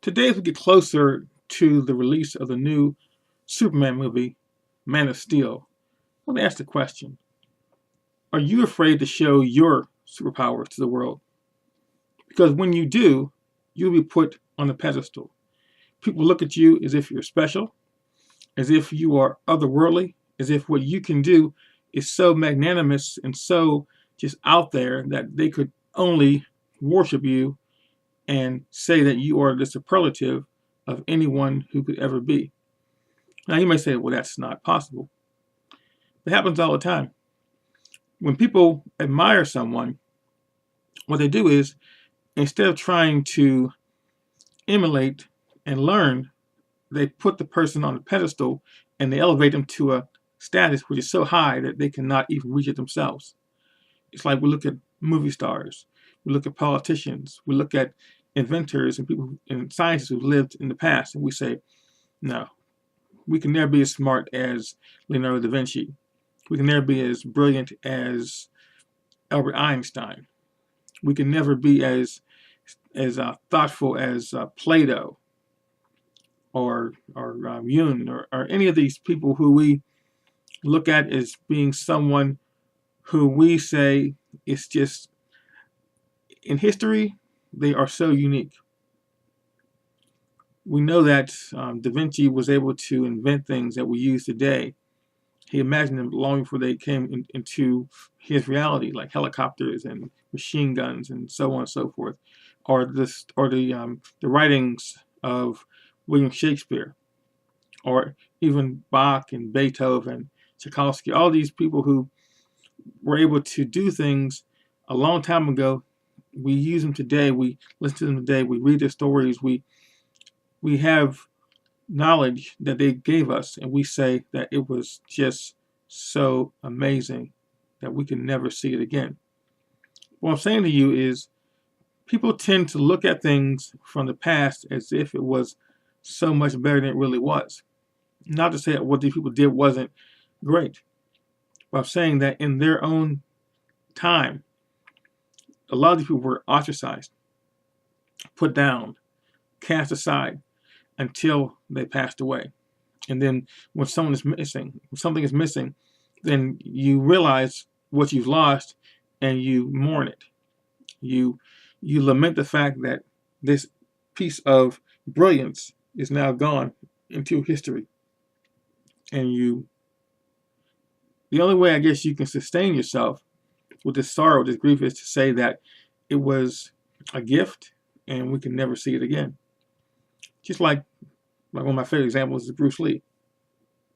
Today, as we get closer to the release of the new Superman movie, Man of Steel, let me ask the question: are you afraid to show your superpowers to the world? Because when you do, you'll be put on a pedestal. People look at you as if you're special, as if you are otherworldly, as if what you can do is so magnanimous and so just out there that they could only worship you and say that you are the superlative of anyone who could ever be. Now, you may say, well, that's not possible. It happens all the time. When people admire someone, what they do is, instead of trying to emulate and learn, they put the person on a pedestal and they elevate them to a status which is so high that they cannot even reach it themselves. It's like we look at movie stars, we look at politicians, we look at inventors and people and scientists who've lived in the past, and we say, no, we can never be as smart as Leonardo da Vinci. We can never be as brilliant as Albert Einstein. We can never be as thoughtful as Plato or Jung or any of these people who we look at as being someone who we say is just in history. They are so unique. We know that Da Vinci was able to invent things that we use today. He imagined them long before they came into his reality, like helicopters and machine guns and so on and so forth, or the writings of William Shakespeare, or even Bach and Beethoven, Tchaikovsky, all these people who were able to do things a long time ago. We use them today. We listen to them today. We read their stories. We have knowledge that they gave us, and we say that it was just so amazing that we can never see it again. What I'm saying to you is people tend to look at things from the past as if it was so much better than it really was. Not to say that what these people did wasn't great, but I'm saying that in their own time, a lot of these people were ostracized, put down, cast aside until they passed away. And then when something is missing, then you realize what you've lost and you mourn it. You lament the fact that this piece of brilliance is now gone into history. And the only way I guess you can sustain yourself with this sorrow, this grief, is to say that it was a gift and we can never see it again. Just like one of my favorite examples is Bruce Lee.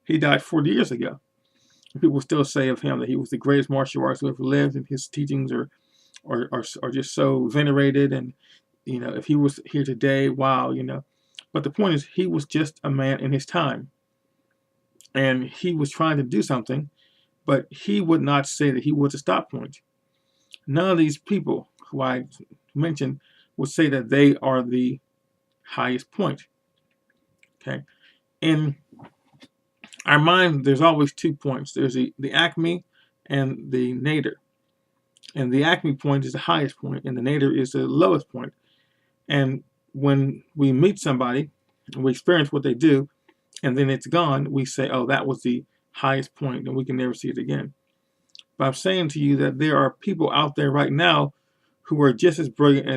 He died 40 years ago. And people still say of him that he was the greatest martial artist who ever lived, and his teachings are just so venerated. And if he was here today, wow, But the point is, he was just a man in his time, and he was trying to do something, but he would not say that he was a stop point. None of these people who I mentioned would say that they are the highest point. Okay, in our mind, there's always 2 points. There's the acme and the nadir. And the acme point is the highest point, and the nadir is the lowest point. And when we meet somebody, and we experience what they do, and then it's gone, we say, oh, that was the highest point, and we can never see it again. But I'm saying to you that there are people out there right now who are just as brilliant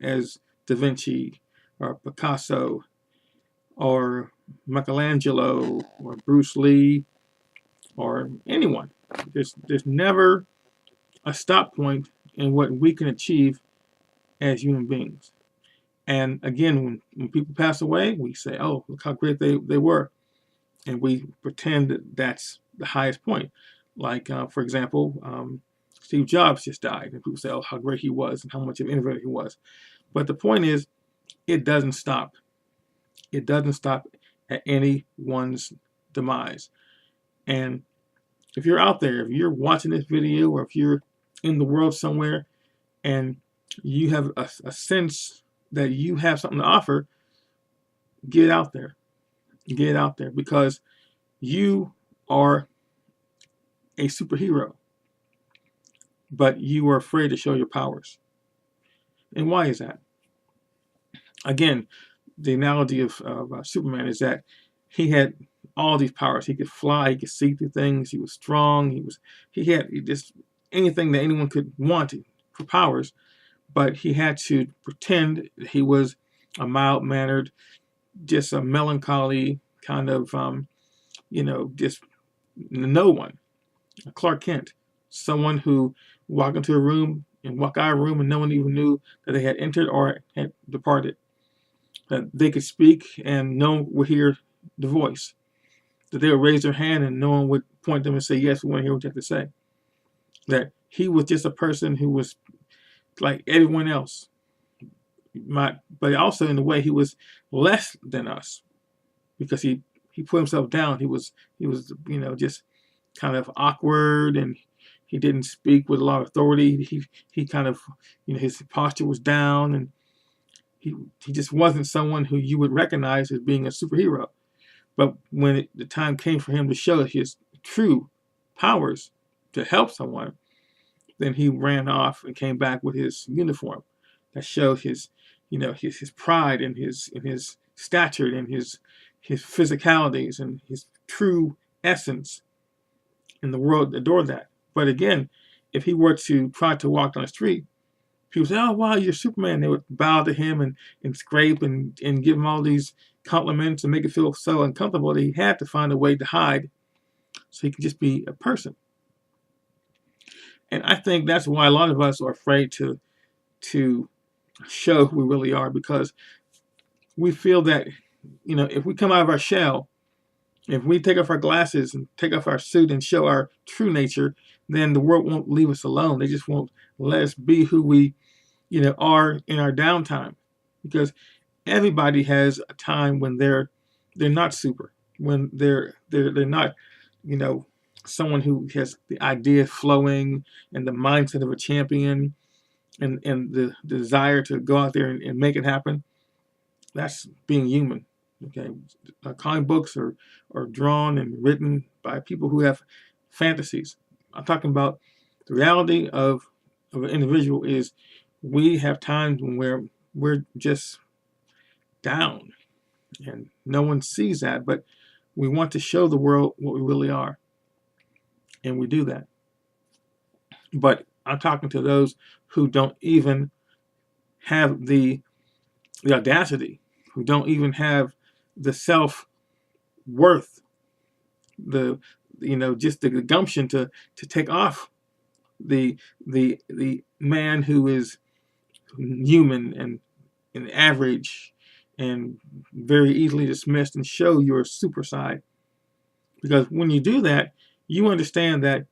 as Da Vinci or Picasso or Michelangelo or Bruce Lee or anyone. There's never a stop point in what we can achieve as human beings. And again, when people pass away, we say, oh, look how great they were. And we pretend that that's the highest point. Like, for example, Steve Jobs just died. And people say, oh, how great he was and how much of an innovator he was. But the point is, it doesn't stop. It doesn't stop at anyone's demise. And if you're out there, if you're watching this video, or if you're in the world somewhere and you have a sense that you have something to offer, get out there. Get out there, because you are a superhero, but you are afraid to show your powers. And why is that? Again, the analogy of Superman is that he had all these powers. He could fly. He could see through things. He was strong. He had just anything that anyone could want for powers. But he had to pretend he was a mild-mannered, just a melancholy kind of, just no one. Clark Kent, someone who walked into a room and walked out of a room and no one even knew that they had entered or had departed. That they could speak and no one would hear the voice. That they would raise their hand and no one would point them and say, yes, we want to hear what you have to say. That he was just a person who was like everyone else. But also in a way he was less than us because he put himself down. He was just kind of awkward, and he didn't speak with a lot of authority. He kind of, his posture was down, and he just wasn't someone who you would recognize as being a superhero. But when the time came for him to show his true powers to help someone, then he ran off and came back with his uniform that showed his pride and his stature and his physicalities and his true essence. And the world adored that. But again, if he were to try to walk down the street, people say, "Oh wow, you're Superman." They would bow to him and scrape and give him all these compliments and make it feel so uncomfortable that he had to find a way to hide so he could just be a person. And I think that's why a lot of us are afraid to show who we really are, because we feel that, if we come out of our shell, if we take off our glasses and take off our suit and show our true nature, then the world won't leave us alone. They just won't let us be who we, are in our downtime. Because everybody has a time when they're not super, when they're not, someone who has the idea flowing and the mindset of a champion and the desire to go out there and make it happen. That's being human. Okay, comic books are drawn and written by people who have fantasies. I'm talking about the reality of an individual is we have times when we're just down and no one sees that, but we want to show the world what we really are, and we do that. But I'm talking to those who don't even have the audacity, who don't even have the self-worth, just the gumption to take off the man who is human and average and very easily dismissed and show your super side. Because when you do that, you understand that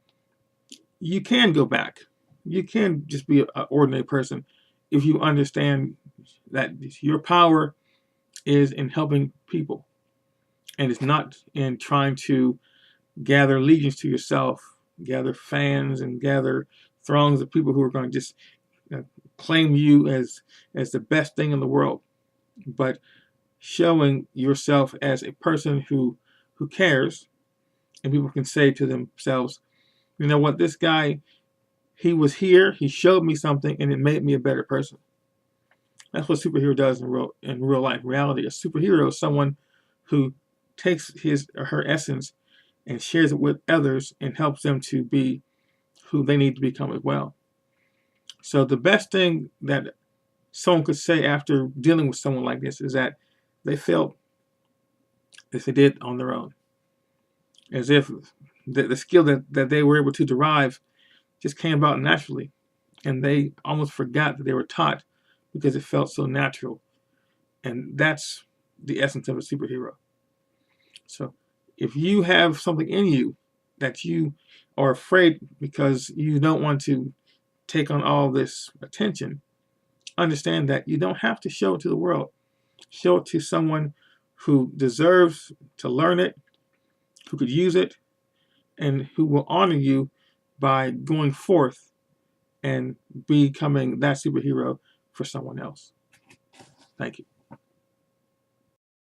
you can go back. You can just be an ordinary person if you understand that your power is in helping people, and it's not in trying to gather legions to yourself, gather fans, and gather throngs of people who are going to just claim you as the best thing in the world, but showing yourself as a person who cares, and people can say to themselves, you know what, this guy, he was here, he showed me something, and it made me a better person. That's what a superhero does in real life. Reality, a superhero is someone who takes his or her essence and shares it with others and helps them to be who they need to become as well. So the best thing that someone could say after dealing with someone like this is that they felt as they did on their own, as if the skill that they were able to derive just came about naturally, and they almost forgot that they were taught because it felt so natural. And that's the essence of a superhero. So if you have something in you that you are afraid because you don't want to take on all this attention, understand that you don't have to show it to the world. Show it to someone who deserves to learn it, who could use it, and who will honor you by going forth and becoming that superhero for someone else. Thank you.